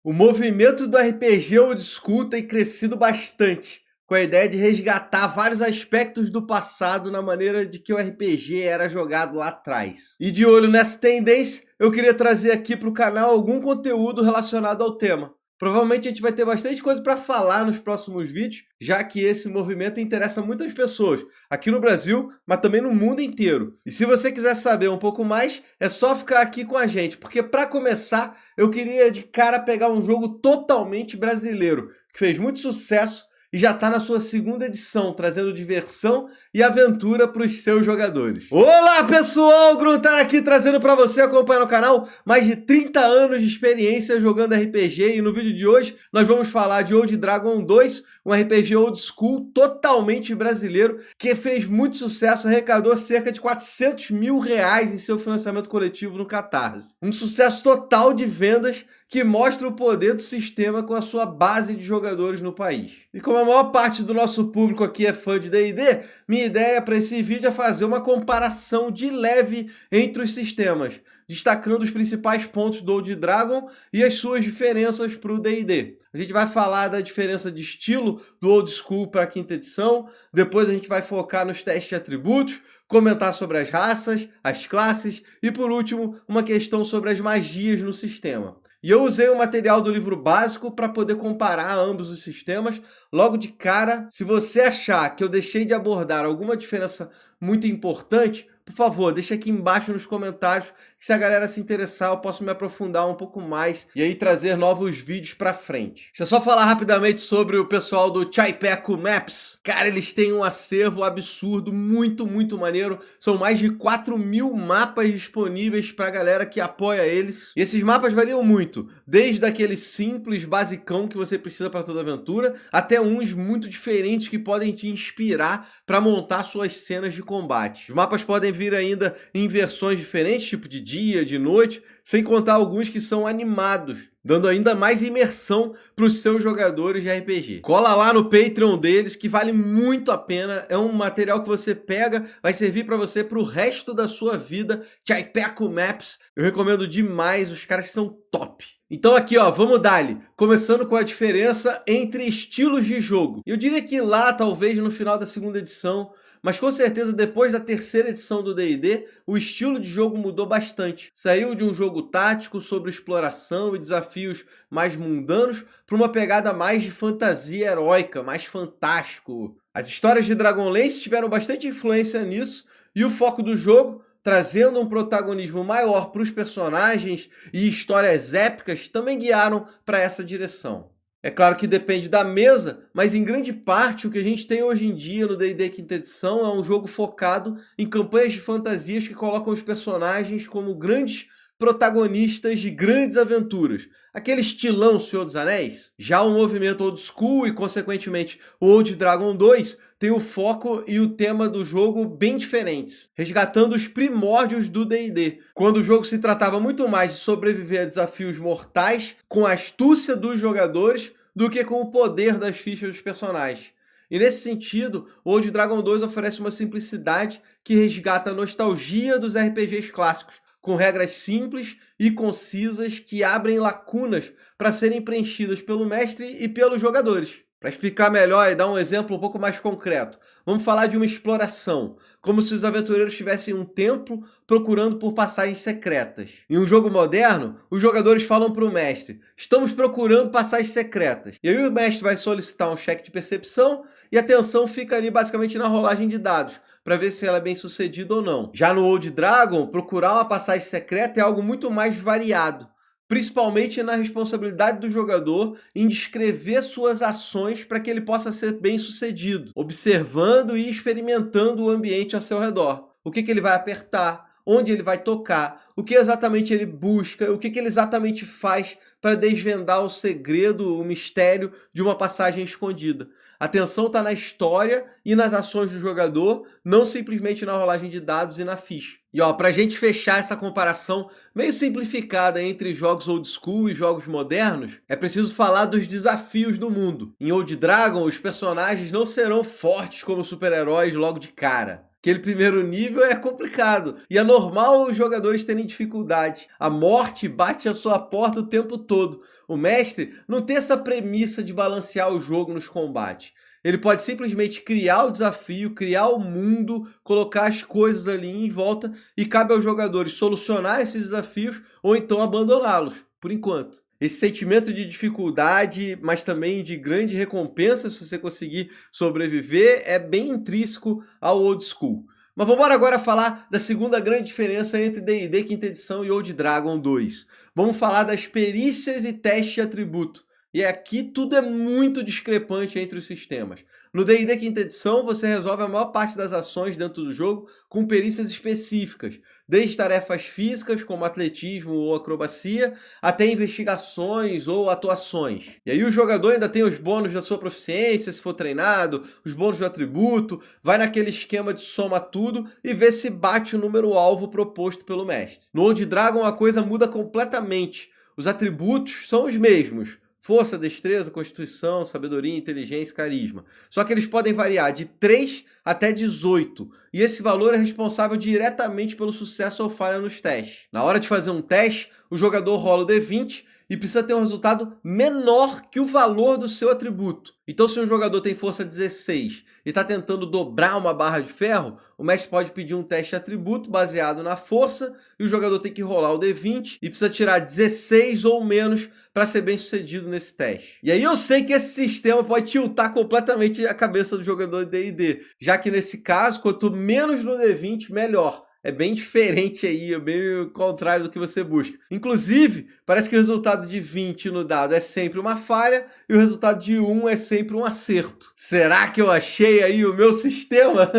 O movimento do RPG Old School tem crescido bastante, com a ideia de resgatar vários aspectos do passado na maneira de que o RPG era jogado lá atrás. E de olho nessa tendência, eu queria trazer aqui para o canal algum conteúdo relacionado ao tema. Provavelmente a gente vai ter bastante coisa para falar nos próximos vídeos, já que esse movimento interessa muitas pessoas, aqui no Brasil, mas também no mundo inteiro. E se você quiser saber um pouco mais, é só ficar aqui com a gente, porque para começar, eu queria de cara pegar um jogo totalmente brasileiro, que fez muito sucesso e já está na sua segunda edição, trazendo diversão e aventura para os seus jogadores. Olá pessoal, Gruntar aqui trazendo para você acompanhar no canal mais de 30 anos de experiência jogando RPG, e no vídeo de hoje nós vamos falar de Old Dragon 2, um RPG old school totalmente brasileiro que fez muito sucesso, arrecadou cerca de R$400 mil em seu financiamento coletivo no Catarse. Um sucesso total de vendas que mostra o poder do sistema com a sua base de jogadores no país. E como a maior parte do nosso público aqui é fã de D&D, minha ideia para esse vídeo é fazer uma comparação de leve entre os sistemas, destacando os principais pontos do Old Dragon e as suas diferenças para o D&D. A gente vai falar da diferença de estilo do Old School para a quinta edição, depois a gente vai focar nos testes de atributos, comentar sobre as raças, as classes e, por último, uma questão sobre as magias no sistema. E eu usei o material do livro básico para poder comparar ambos os sistemas. Logo de cara, se você achar que eu deixei de abordar alguma diferença muito importante, por favor, deixa aqui embaixo nos comentários, que se a galera se interessar, eu posso me aprofundar um pouco mais e aí trazer novos vídeos pra frente. Deixa eu só falar rapidamente sobre o pessoal do Chaipeco Maps. Cara, eles têm um acervo absurdo, muito maneiro. São mais de 4.000 mapas disponíveis pra galera que apoia eles. E esses mapas variam muito, desde aquele simples, basicão que você precisa para toda aventura, até uns muito diferentes que podem te inspirar para montar suas cenas de combate. Os mapas podem vir ainda em versões diferentes, tipo de dia, de noite, sem contar alguns que são animados, dando ainda mais imersão para os seus jogadores de RPG. Cola lá no Patreon deles, que vale muito a pena. É um material que você pega, vai servir para você para o resto da sua vida. Chaipeco Maps, eu recomendo demais, os caras são top. Então aqui, ó, vamos dar-lhe, começando com a diferença entre estilos de jogo. Eu diria que lá, talvez no final da segunda edição, mas com certeza depois da terceira edição do D&D, o estilo de jogo mudou bastante. Saiu de um jogo tático sobre exploração e desafios mais mundanos para uma pegada mais de fantasia heróica, mais fantástico. As histórias de Dragonlance tiveram bastante influência nisso, e o foco do jogo, trazendo um protagonismo maior para os personagens e histórias épicas, também guiaram para essa direção. É claro que depende da mesa, mas em grande parte o que a gente tem hoje em dia no D&D quinta edição é um jogo focado em campanhas de fantasias que colocam os personagens como grandes protagonistas de grandes aventuras. Aquele estilão Senhor dos Anéis. Já o movimento Old School e, consequentemente, o Old Dragon 2 tem o foco e o tema do jogo bem diferentes, resgatando os primórdios do D&D, quando o jogo se tratava muito mais de sobreviver a desafios mortais com a astúcia dos jogadores do que com o poder das fichas dos personagens. E nesse sentido, o Old Dragon 2 oferece uma simplicidade que resgata a nostalgia dos RPGs clássicos, com regras simples e concisas que abrem lacunas para serem preenchidas pelo mestre e pelos jogadores. Para explicar melhor e dar um exemplo um pouco mais concreto, vamos falar de uma exploração, como se os aventureiros tivessem um templo procurando por passagens secretas. Em um jogo moderno, os jogadores falam para o mestre: estamos procurando passagens secretas. E aí o mestre vai solicitar um cheque de percepção e a atenção fica ali basicamente na rolagem de dados, para ver se ela é bem sucedida ou não. Já no Old Dragon, procurar uma passagem secreta é algo muito mais variado, principalmente na responsabilidade do jogador em descrever suas ações para que ele possa ser bem sucedido, observando e experimentando o ambiente ao seu redor. O que ele vai apertar, onde ele vai tocar, o que exatamente ele busca, o que ele exatamente faz para desvendar o segredo, o mistério de uma passagem escondida. A atenção está na história e nas ações do jogador, não simplesmente na rolagem de dados e na ficha. E ó, para a gente fechar essa comparação meio simplificada entre jogos old school e jogos modernos, é preciso falar dos desafios do mundo. Em Old Dragon, os personagens não serão fortes como super-heróis logo de cara. Aquele primeiro nível é complicado e é normal os jogadores terem dificuldade. A morte bate à sua porta o tempo todo. O mestre não tem essa premissa de balancear o jogo nos combates. Ele pode simplesmente criar o desafio, criar o mundo, colocar as coisas ali em volta e cabe aos jogadores solucionar esses desafios ou então abandoná-los, por enquanto. Esse sentimento de dificuldade, mas também de grande recompensa se você conseguir sobreviver, é bem intrínseco ao Old School. Mas vamos agora falar da segunda grande diferença entre D&D Quinta Edição e Old Dragon 2. Vamos falar das perícias e testes de atributo. E aqui tudo é muito discrepante entre os sistemas. No D&D Quinta Edição, você resolve a maior parte das ações dentro do jogo com perícias específicas, desde tarefas físicas, como atletismo ou acrobacia, até investigações ou atuações. E aí o jogador ainda tem os bônus da sua proficiência, se for treinado, os bônus do atributo, vai naquele esquema de soma tudo e vê se bate o número-alvo proposto pelo mestre. No Old Dragon a coisa muda completamente. Os atributos são os mesmos. Força, destreza, constituição, sabedoria, inteligência, carisma. Só que eles podem variar de 3 até 18. E esse valor é responsável diretamente pelo sucesso ou falha nos testes. Na hora de fazer um teste, o jogador rola o D20 e precisa ter um resultado menor que o valor do seu atributo. Então, se um jogador tem força 16 e está tentando dobrar uma barra de ferro, o mestre pode pedir um teste de atributo baseado na força e o jogador tem que rolar o D20 e precisa tirar 16 ou menos para ser bem sucedido nesse teste. E aí eu sei que esse sistema pode tiltar completamente a cabeça do jogador de D&D, já que nesse caso, quanto menos no D20, melhor. É bem diferente aí, é bem o contrário do que você busca. Inclusive, parece que o resultado de 20 no dado é sempre uma falha e o resultado de 1 é sempre um acerto. Será que eu achei aí o meu sistema?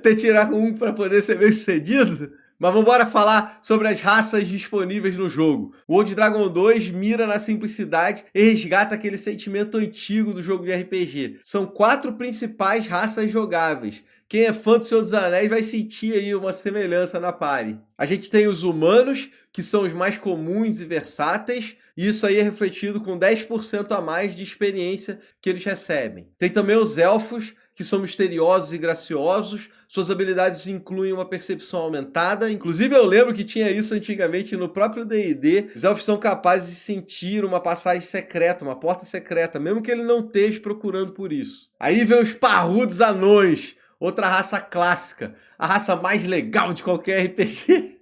Ter tirar com 1 para poder ser bem sucedido? Mas vamos embora falar sobre as raças disponíveis no jogo. O Old Dragon 2 mira na simplicidade e resgata aquele sentimento antigo do jogo de RPG. São 4 principais raças jogáveis. Quem é fã do Senhor dos Anéis vai sentir aí uma semelhança na party. A gente tem os humanos, que são os mais comuns e versáteis, e isso aí é refletido com 10% a mais de experiência que eles recebem. Tem também os elfos, que são misteriosos e graciosos. Suas habilidades incluem uma percepção aumentada. Inclusive eu lembro que tinha isso antigamente no próprio D&D. Os elfos são capazes de sentir uma passagem secreta, uma porta secreta, mesmo que ele não esteja procurando por isso. Aí vem os parrudos anões, outra raça clássica, a raça mais legal de qualquer RPG.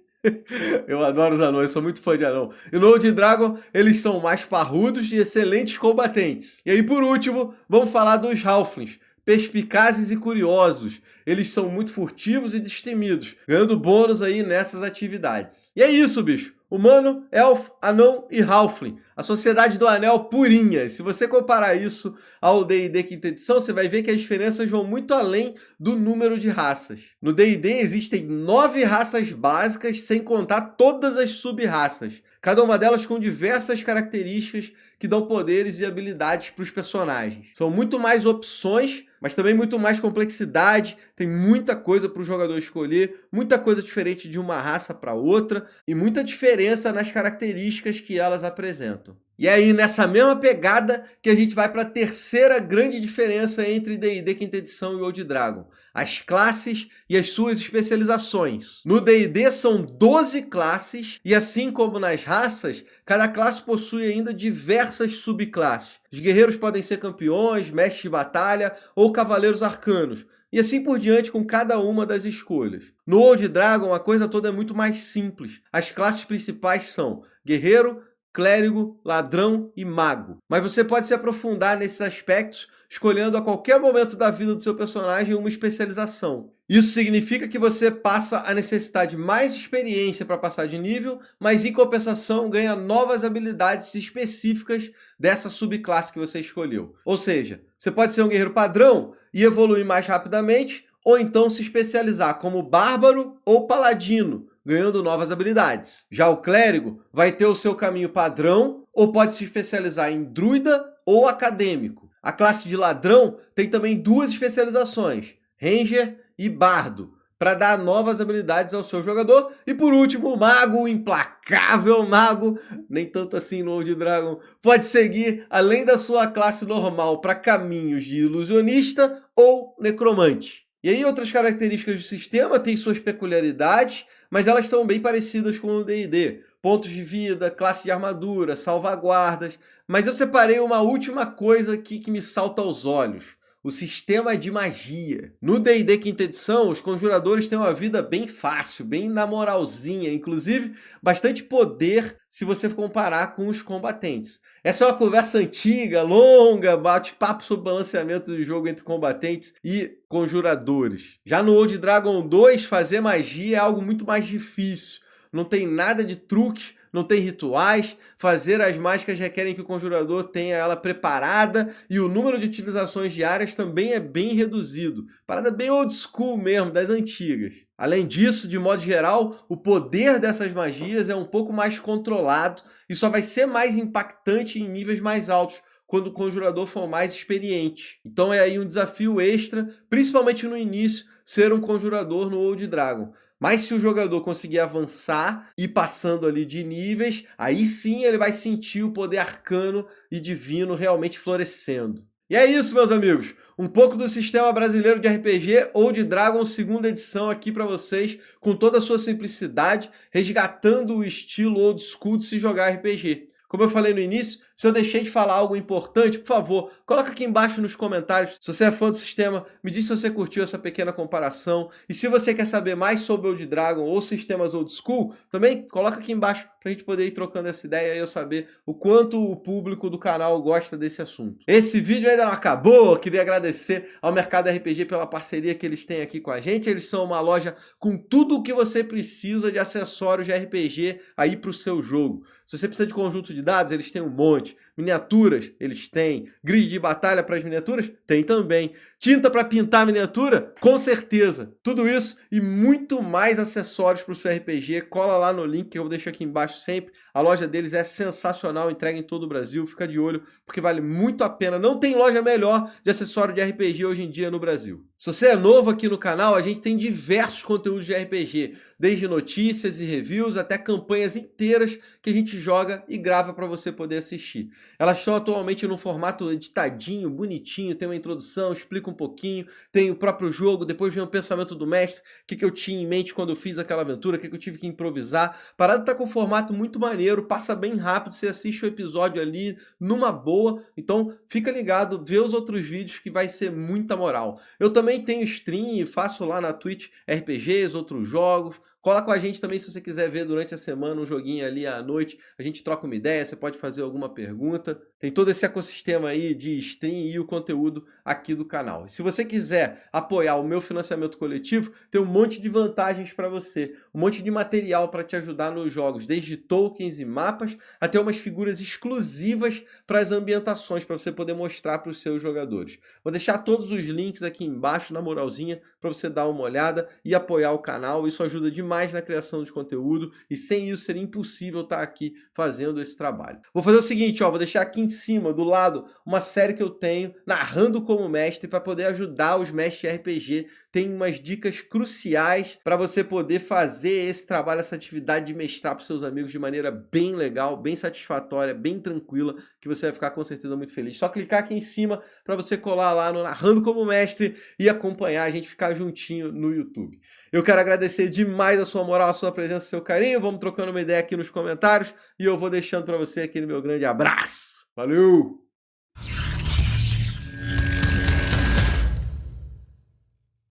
Eu adoro os anões, sou muito fã de anão. E no Old Dragon, eles são mais parrudos e excelentes combatentes. E aí, por último, vamos falar dos Halflings, perspicazes e curiosos. Eles são muito furtivos e destemidos, ganhando bônus aí nessas atividades. E é isso, bicho. Humano, elfo, anão e halfling. A Sociedade do Anel purinha. Se você comparar isso ao D&D Quinta Edição, você vai ver que as diferenças vão muito além do número de raças. No D&D existem 9 raças básicas, sem contar todas as sub-raças. Cada uma delas com diversas características que dão poderes e habilidades para os personagens. São muito mais opções, mas também muito mais complexidade, tem muita coisa para o jogador escolher, muita coisa diferente de uma raça para outra e muita diferença nas características que elas apresentam. E aí, nessa mesma pegada, que a gente vai para a terceira grande diferença entre D&D Quinta Edição e Old Dragon: as classes e as suas especializações. No D&D são 12 classes e, assim como nas raças, cada classe possui ainda diversas subclasses. Os guerreiros podem ser campeões, mestres de batalha ou cavaleiros arcanos, e assim por diante com cada uma das escolhas. No Old Dragon a coisa toda é muito mais simples. As classes principais são guerreiro, clérigo, ladrão e mago. Mas você pode se aprofundar nesses aspectos escolhendo a qualquer momento da vida do seu personagem uma especialização. Isso significa que você passa a necessitar de mais experiência para passar de nível, mas em compensação ganha novas habilidades específicas dessa subclasse que você escolheu. Ou seja, você pode ser um guerreiro padrão e evoluir mais rapidamente, ou então se especializar como bárbaro ou paladino, ganhando novas habilidades. Já o clérigo vai ter o seu caminho padrão ou pode se especializar em druida ou acadêmico. A classe de ladrão tem também 2 especializações, ranger e bardo, para dar novas habilidades ao seu jogador. E por último, o mago, o implacável mago, nem tanto assim no Old Dragon, pode seguir além da sua classe normal para caminhos de ilusionista ou necromante. E aí outras características do sistema têm suas peculiaridades, mas elas são bem parecidas com o D&D. Pontos de vida, classe de armadura, salvaguardas. Mas eu separei uma última coisa aqui que me salta aos olhos. O sistema de magia. No D&D quinta edição, os conjuradores têm uma vida bem fácil, bem na moralzinha, inclusive bastante poder se você comparar com os combatentes. Essa é uma conversa antiga, longa, bate-papo sobre balanceamento do jogo entre combatentes e conjuradores. Já no Old Dragon 2, fazer magia é algo muito mais difícil. Não tem nada de truques, não tem rituais, fazer as mágicas requerem que o conjurador tenha ela preparada e o número de utilizações diárias também é bem reduzido. Parada bem old school mesmo, das antigas. Além disso, de modo geral, o poder dessas magias é um pouco mais controlado e só vai ser mais impactante em níveis mais altos, quando o conjurador for mais experiente. Então é aí um desafio extra, principalmente no início, ser um conjurador no Old Dragon. Mas se o jogador conseguir avançar e passando ali de níveis, aí sim ele vai sentir o poder arcano e divino realmente florescendo. E é isso, meus amigos. Um pouco do sistema brasileiro de RPG Old Dragon 2ª edição aqui para vocês, com toda a sua simplicidade, resgatando o estilo old school de se jogar RPG. Como eu falei no início, se eu deixei de falar algo importante, por favor, coloca aqui embaixo nos comentários. Se você é fã do sistema, me diz se você curtiu essa pequena comparação. E se você quer saber mais sobre Old Dragon ou sistemas old school, também coloca aqui embaixo para a gente poder ir trocando essa ideia e eu saber o quanto o público do canal gosta desse assunto. Esse vídeo ainda não acabou, eu queria agradecer ao Mercado RPG pela parceria que eles têm aqui com a gente. Eles são uma loja com tudo o que você precisa de acessórios de RPG aí para o seu jogo. Se você precisa de conjunto de dados, eles têm um monte. Miniaturas, eles têm. Grid de batalha para as miniaturas? Tem também. Tinta para pintar a miniatura? Com certeza. Tudo isso e muito mais acessórios para o seu RPG. Cola lá no link que eu vou deixar aqui embaixo sempre. A loja deles é sensacional, entrega em todo o Brasil. Fica de olho, porque vale muito a pena. Não tem loja melhor de acessório de RPG hoje em dia no Brasil. Se você é novo aqui no canal, a gente tem diversos conteúdos de RPG. Desde notícias e reviews até campanhas inteiras que a gente joga e grava para você poder assistir. Elas estão atualmente num formato editadinho, bonitinho, tem uma introdução, explica um pouquinho, tem o próprio jogo, depois vem o pensamento do mestre, o que eu tinha em mente quando eu fiz aquela aventura, o que eu tive que improvisar. A parada tá com um formato muito maneiro, passa bem rápido, você assiste o episódio ali numa boa, então fica ligado, vê os outros vídeos que vai ser muita moral. Eu também tenho stream e faço lá na Twitch RPGs, outros jogos. Cola com a gente também se você quiser ver durante a semana um joguinho ali à noite. A gente troca uma ideia, você pode fazer alguma pergunta. Tem todo esse ecossistema aí de stream e o conteúdo aqui do canal. E se você quiser apoiar o meu financiamento coletivo, tem um monte de vantagens para você. Um monte de material para te ajudar nos jogos, desde tokens e mapas, até umas figuras exclusivas para as ambientações, para você poder mostrar para os seus jogadores. Vou deixar todos os links aqui embaixo, na moralzinha, para você dar uma olhada e apoiar o canal. Isso ajuda demais na criação de conteúdo e sem isso seria impossível estar aqui fazendo esse trabalho. Vou fazer o seguinte, ó, vou deixar aqui em cima, do lado, uma série que eu tenho, Narrando como Mestre, para poder ajudar os mestres de RPG. Tem umas dicas cruciais para você poder fazer esse trabalho, essa atividade de mestrar para os seus amigos de maneira bem legal, bem satisfatória, bem tranquila, que você vai ficar com certeza muito feliz. Só clicar aqui em cima para você colar lá no Narrando como Mestre e acompanhar a gente ficar juntinho no YouTube. Eu quero agradecer demais a sua moral, a sua presença, o seu carinho. Vamos trocando uma ideia aqui nos comentários e eu vou deixando para você aquele meu grande abraço. Valeu!